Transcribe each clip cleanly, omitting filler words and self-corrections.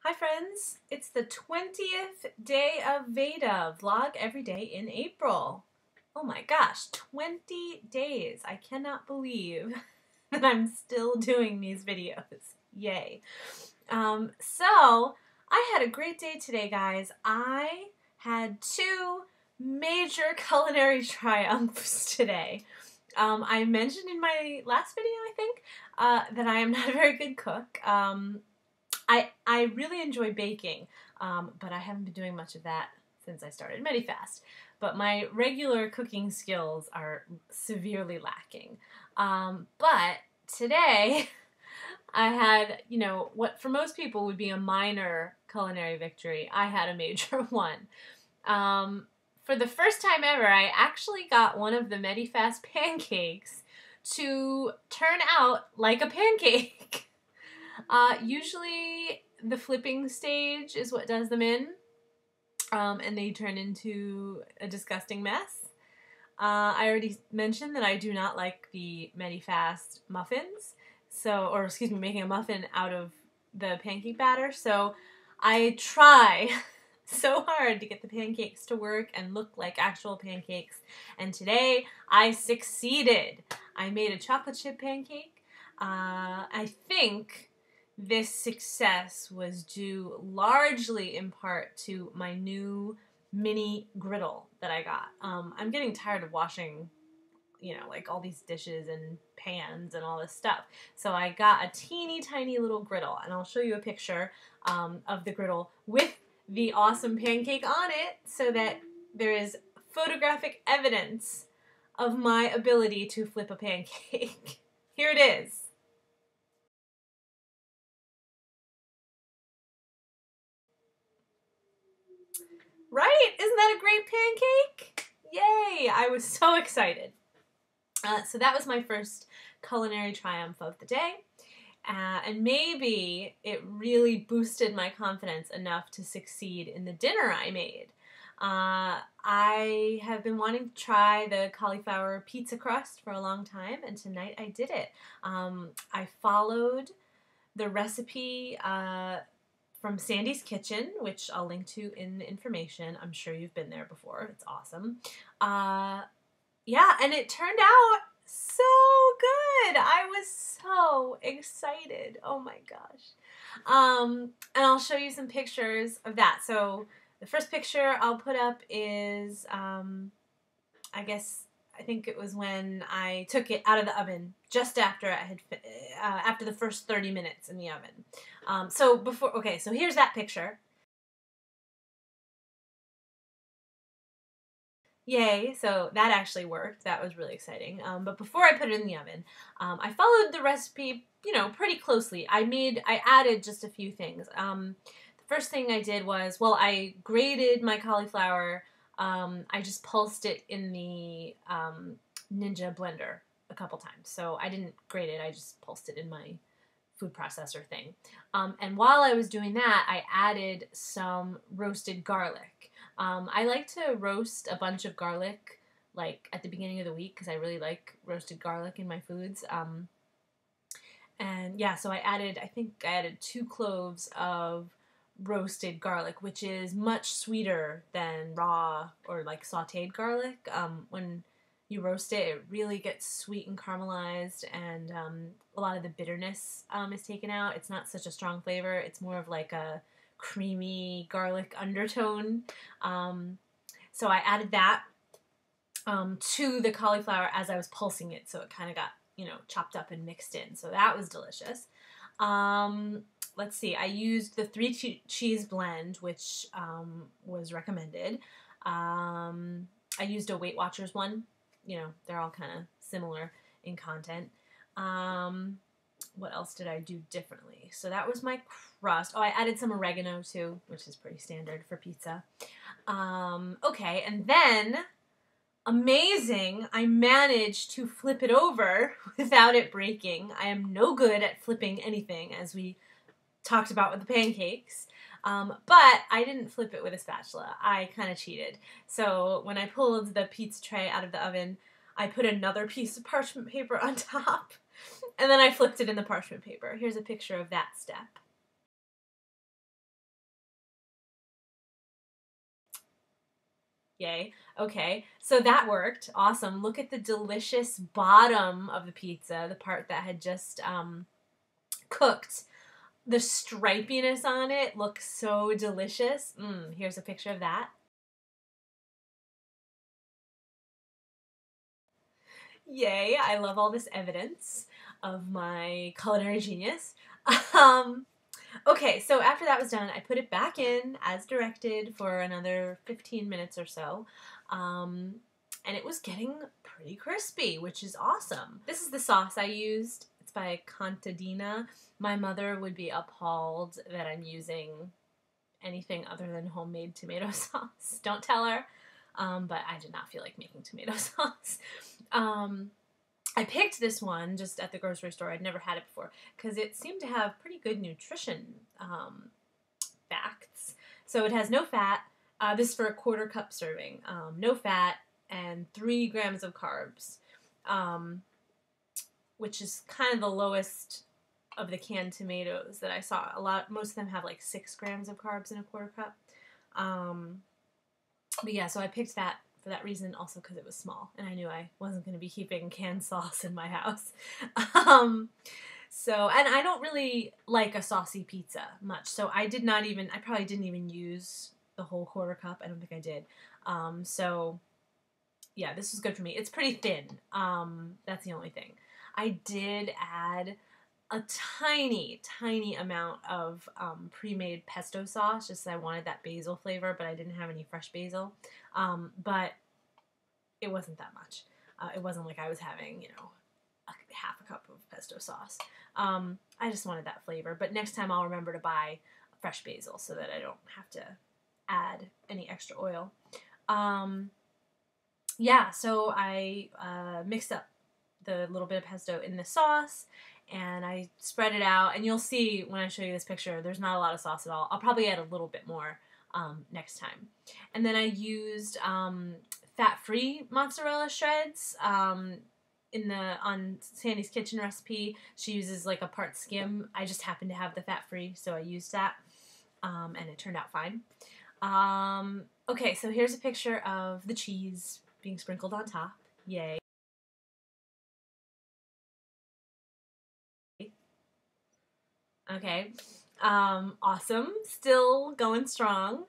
Hi friends, it's the 20th day of VEDA, vlog every day in April. Oh my gosh, 20 days. I cannot believe that I'm still doing these videos. Yay. So I had a great day today, guys. I had two major culinary triumphs today. I mentioned in my last video, I think, that I am not a very good cook. I really enjoy baking, but I haven't been doing much of that since I started Medifast. But my regular cooking skills are severely lacking. But today, I had, what for most people would be a minor culinary victory. I had a major one. For the first time ever, I actually got one of the Medifast pancakes to turn out like a pancake. Usually the flipping stage is what does them in, and they turn into a disgusting mess. I already mentioned that I do not like the Medifast muffins, or excuse me, making a muffin out of the pancake batter, so I try so hard to get the pancakes to work and look like actual pancakes, and today I succeeded. I made a chocolate chip pancake. I think this success was due largely in part to my new mini griddle that I got. I'm getting tired of washing, like all these dishes and pans and all this stuff. So I got a teeny tiny little griddle, and I'll show you a picture of the griddle with the awesome pancake on it so that there is photographic evidence of my ability to flip a pancake. Here it is. Right? Isn't that a great pancake? Yay! I was so excited. So that was my first culinary triumph of the day. And maybe it really boosted my confidence enough to succeed in the dinner I made. I have been wanting to try the cauliflower pizza crust for a long time, and tonight I did it. I followed the recipe from Sandy's Kitchen, which I'll link to in the information. I'm sure you've been there before. It's awesome. Yeah, and it turned out so good. I was so excited. Oh my gosh. And I'll show you some pictures of that. So the first picture I'll put up is, I think it was when I took it out of the oven just after I had after the first 30 minutes in the oven. So here's that picture. Yay, so that actually worked. That was really exciting. But before I put it in the oven, I followed the recipe, pretty closely. I added just a few things. The first thing I did was, I grated my cauliflower. I just pulsed it in the Ninja blender a couple times. So I didn't grate it, I just pulsed it in my food processor thing. And while I was doing that, I added some roasted garlic. I like to roast a bunch of garlic like at the beginning of the week because I really like roasted garlic in my foods. And yeah, so I think I added 2 cloves of roasted garlic, which is much sweeter than raw or like sauteed garlic. When you roast it, it really gets sweet and caramelized, and a lot of the bitterness is taken out. It's not such a strong flavor. It's more of like a creamy garlic undertone. So I added that to the cauliflower as I was pulsing it, so it kind of got, chopped up and mixed in. So that was delicious. Let's see, I used the 3 cheese blend, which was recommended. I used a Weight Watchers one. They're all kind of similar in content. What else did I do differently? So that was my crust. Oh, I added some oregano too, which is pretty standard for pizza. Okay, and then, amazing, I managed to flip it over without it breaking. I am no good at flipping anything, as we talked about with the pancakes. But I didn't flip it with a spatula. I kind of cheated. So when I pulled the pizza tray out of the oven, I put another piece of parchment paper on top, and then I flipped it in the parchment paper. Here's a picture of that step. Yay. Okay, so that worked. Awesome. Look at the delicious bottom of the pizza, the part that had just cooked. The stripiness on it looks so delicious. Here's a picture of that. Yay, I love all this evidence of my culinary genius. Um, okay, so after that was done, I put it back in as directed for another 15 minutes or so. And it was getting pretty crispy, which is awesome. This is the sauce I used. It's by Contadina. My mother would be appalled that I'm using anything other than homemade tomato sauce. Don't tell her. But I did not feel like making tomato sauce. I picked this one just at the grocery store. I'd never had it before because it seemed to have pretty good nutrition facts. So it has no fat. This is for a 1/4 cup serving. No fat and 3 grams of carbs, which is kind of the lowest of the canned tomatoes that I saw. Most of them have like 6 grams of carbs in a 1/4 cup. But yeah, so I picked that for that reason, also because it was small, and I knew I wasn't going to be keeping canned sauce in my house. So, and I don't really like a saucy pizza much, so I probably didn't even use the whole 1/4 cup. I don't think I did. So, yeah, this was good for me. It's pretty thin. That's the only thing. I did add a tiny, tiny amount of pre-made pesto sauce, just so I wanted that basil flavor, but I didn't have any fresh basil. But it wasn't that much. It wasn't like I was having, you know, half a cup of pesto sauce. I just wanted that flavor, but next time I'll remember to buy fresh basil so that I don't have to add any extra oil. Yeah, so I mixed up the little bit of pesto in the sauce, and I spread it out, and you'll see when I show you this picture, there's not a lot of sauce at all. I'll probably add a little bit more next time. And then I used fat-free mozzarella shreds on Sandy's Kitchen recipe. She uses like a part skim. I just happened to have the fat-free, so I used that, and it turned out fine. Okay, so here's a picture of the cheese being sprinkled on top. Yay. Okay, awesome. Still going strong.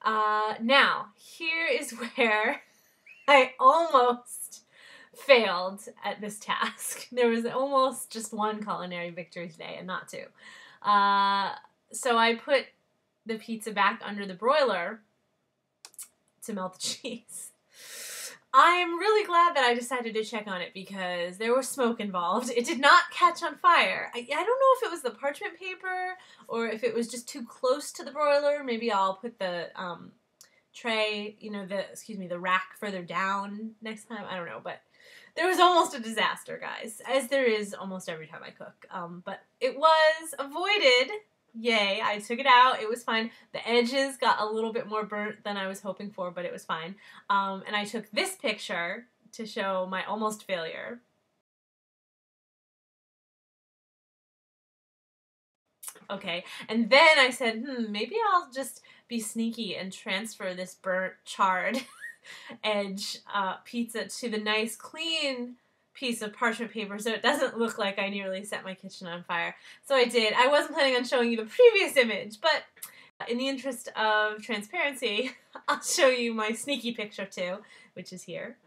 Now, here is where I almost failed at this task. There was almost just one culinary victory today and not 2. So I put the pizza back under the broiler to melt the cheese. I'm really glad that I decided to check on it because there was smoke involved. It did not catch on fire. I don't know if it was the parchment paper or if it was just too close to the broiler. Maybe I'll put the tray, you know, the rack further down next time. I don't know, but there was almost a disaster, guys, as there is almost every time I cook. But it was avoided. Yay, I took it out. It was fine. The edges got a little bit more burnt than I was hoping for, but it was fine. And I took this picture to show my almost failure. Okay, and then I said, maybe I'll just be sneaky and transfer this burnt, charred edge pizza to the nice, clean piece of parchment paper so it doesn't look like I nearly set my kitchen on fire. So I did. I wasn't planning on showing you the previous image, but in the interest of transparency, I'll show you my sneaky picture too, which is here.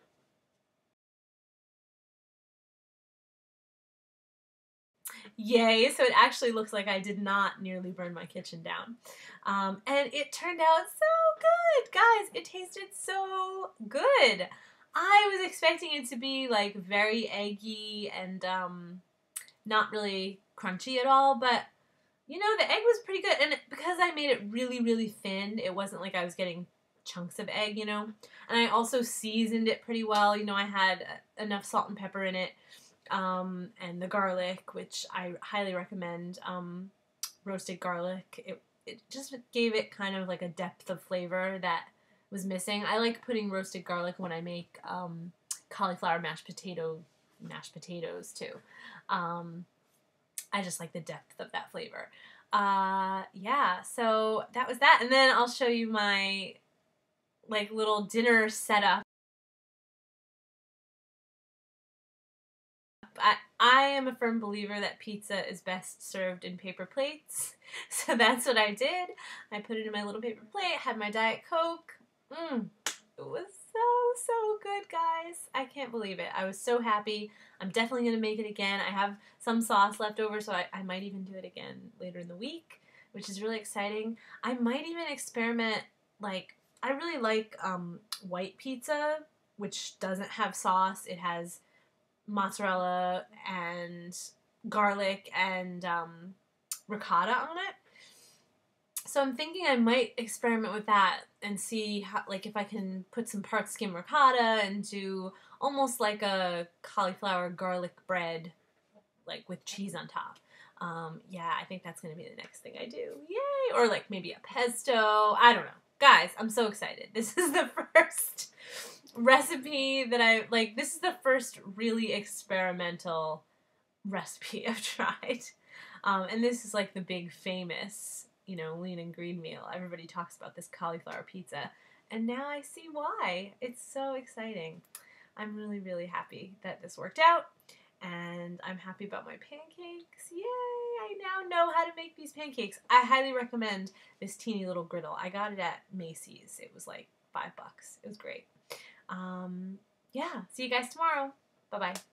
Yay, so it actually looks like I did not nearly burn my kitchen down. And it turned out so good! Guys, it tasted so good! I was expecting it to be like very eggy and not really crunchy at all, but you know, the egg was pretty good. And because I made it really, really thin, it wasn't like I was getting chunks of egg, you know. And I also seasoned it pretty well. You know, I had enough salt and pepper in it. And the garlic, which I highly recommend, roasted garlic. It just gave it kind of like a depth of flavor that was missing. I like putting roasted garlic when I make cauliflower mashed potatoes too. I just like the depth of that flavor. Yeah, so that was that. And then I'll show you my like little dinner setup. I am a firm believer that pizza is best served in paper plates. So that's what I did. I put it in my little paper plate, had my Diet Coke. It was so good, guys. I can't believe it. I was so happy. I'm definitely going to make it again. I have some sauce left over, so I might even do it again later in the week, which is really exciting. I might even experiment, like, I really like white pizza, which doesn't have sauce. It has mozzarella and garlic and ricotta on it. So I'm thinking I might experiment with that and see how, like, if I can put some parts skim ricotta and do almost like a cauliflower garlic bread, like with cheese on top. Yeah, I think that's going to be the next thing I do. Yay! Or like maybe a pesto. I don't know. Guys, I'm so excited. This is the first recipe that this is the first really experimental recipe I've tried. And this is like the big famous, you know, lean and green meal. Everybody talks about this cauliflower pizza. And now I see why. It's so exciting. I'm really, really happy that this worked out. And I'm happy about my pancakes. Yay! I now know how to make these pancakes. I highly recommend this teeny little griddle. I got it at Macy's. It was like $5. It was great. Yeah, see you guys tomorrow. Bye-bye.